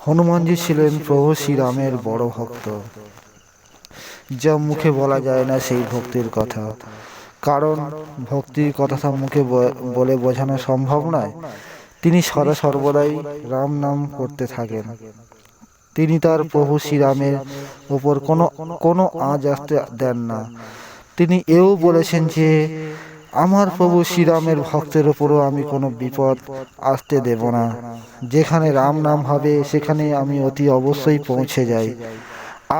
হনুমানজি ছিলেন প্রভু শ্রীরামের বড় ভক্ত, যা মুখে বলা যায় না সেই ভক্তির কথা। কারণ ভক্তির কথা মুখে বলে বোঝানো সম্ভব নয়। তিনি সদা সর্বদাই রাম নাম করতে থাকেন। তিনি তার প্রভু শ্রীরামের ওপর কোনো আঁচ আসতে দেন না। তিনি এও বলেছেন যে, আমার প্রভু শ্রীরামের ভক্তের ওপরও আমি কোনো বিপদ আসতে দেব না। যেখানে রাম নাম হবে সেখানে আমি অতি অবশ্যই পৌঁছে যাই।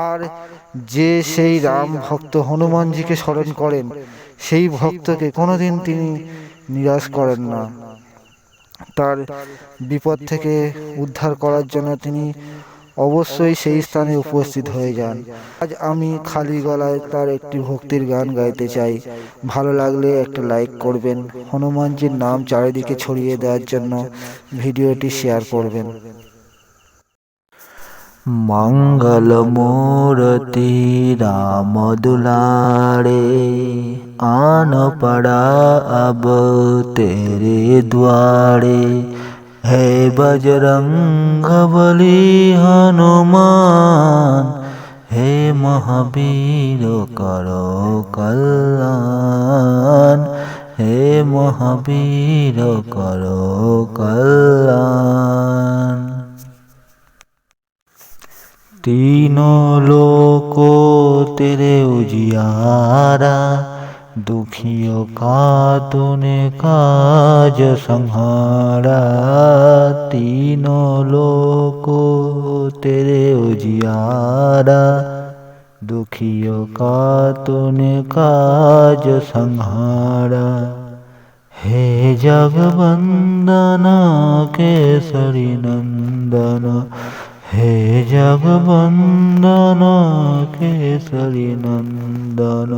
আর যে সেই রাম ভক্ত হনুমানজিকে স্মরণ করেন, সেই ভক্তকে কোনোদিন তিনি নিরাশ করেন না। তার বিপদ থেকে উদ্ধার করার জন্য তিনি অবশ্যই সেই স্থানে উপস্থিত হয়ে যান। আজ আমি খালি গলায় তার একটি ভক্তির গান গাইতে চাই। ভালো লাগলে একটা লাইক করবেন। হনুমানজির নাম চারিদিকে ছড়িয়ে দেওয়ার জন্য ভিডিওটি শেয়ার করবেন। मंगल मूर्ति राम दुलारे, आन पड़ा अब तेरे द्वारे। है बजरंग बली हनुमान, हे महावीर करो कल्याण। हे महावीर करो कल्याण। तीनों लोकों तेरे उजियारा, दुखियों का तूने काज संहारा। तीनों लोकों तेरे उजियारा, दुखियों का तूने काज संहारा। हे जगवंदन केसरी नंदन, हे जगवंदन केसरी नंदन।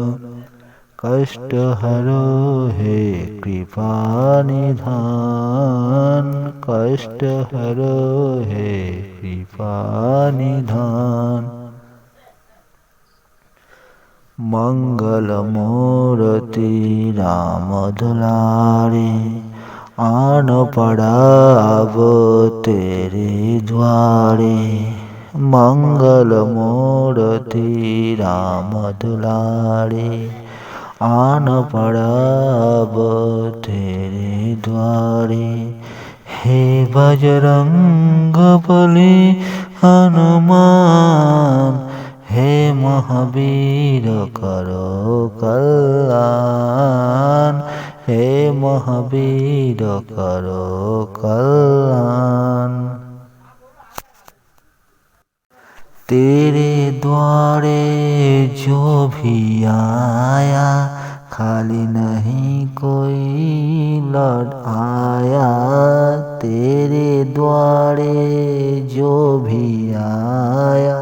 कष्ट हरो हे कृपा निधान, कष्ट हरो हे कृपा निधान। मंगल मूर्ति राम दुलारे, आन पड़ा अब तेरे द्वारे। मंगल मूर्ति राम दुलारे, आन पड़ा अब तेरे द्वारे। हे बजरंग बली हनुमान, हे महावीर करो कल्याण। हे महावीर करो कल्याण। तेरे द्वारे जो भी आया, खाली नहीं कोई लौट आया। तेरे द्वारे जो भी आया,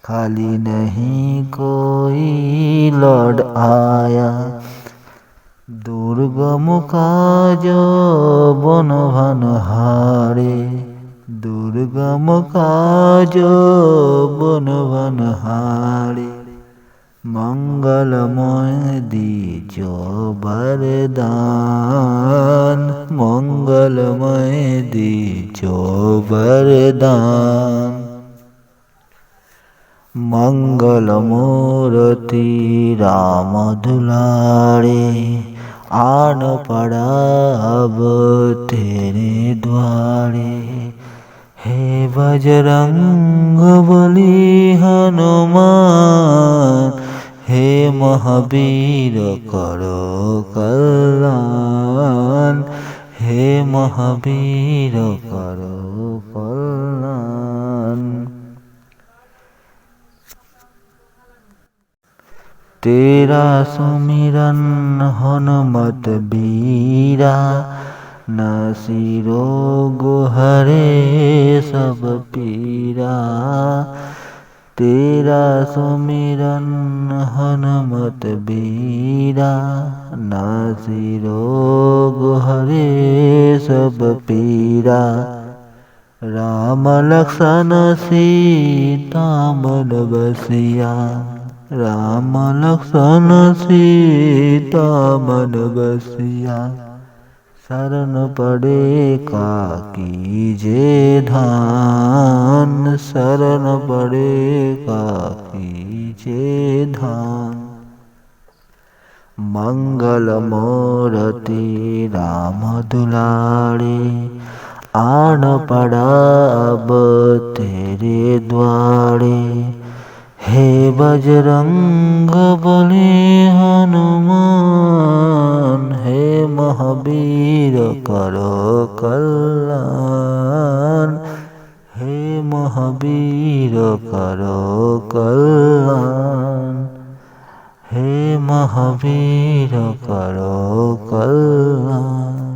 खाली नहीं कोई लौट आया। दुर्गम काज बन बनहारे, दुर्गम काज बन बनहारे। मंगलमय दीजो वरदान, मंगलमय दीजो वरदान। मंगल मूर्ति राम दुलारे, आन पड़ा अब तेरे द्वारे। हे बजरंग बली हनुमान, हे महावीर करो कल्याण। हे महावीर करो कल्याण। तेरा सुमिरन हनुमत बीरा, नासिरो गुहरे सब पीरा। तेरा सुमिरन हनुमत बीरा, नासिरो गुहरे सब पीरा। राम लक्ष्मण सीता मन बसिया, राम लक्ष्मण सीता मन बसिया। शरण पड़े का कीजे धाम, शरण पड़ेगा कीजे धाम। मंगल मूर्ति राम दुलारे, आन पड़ा अब तेरे द्वारे। हे बजरंग बली हनुमान, हे महावीर करो कल्याण। हे महावीर करो कल्याण। हे महावीर करो कल्याण।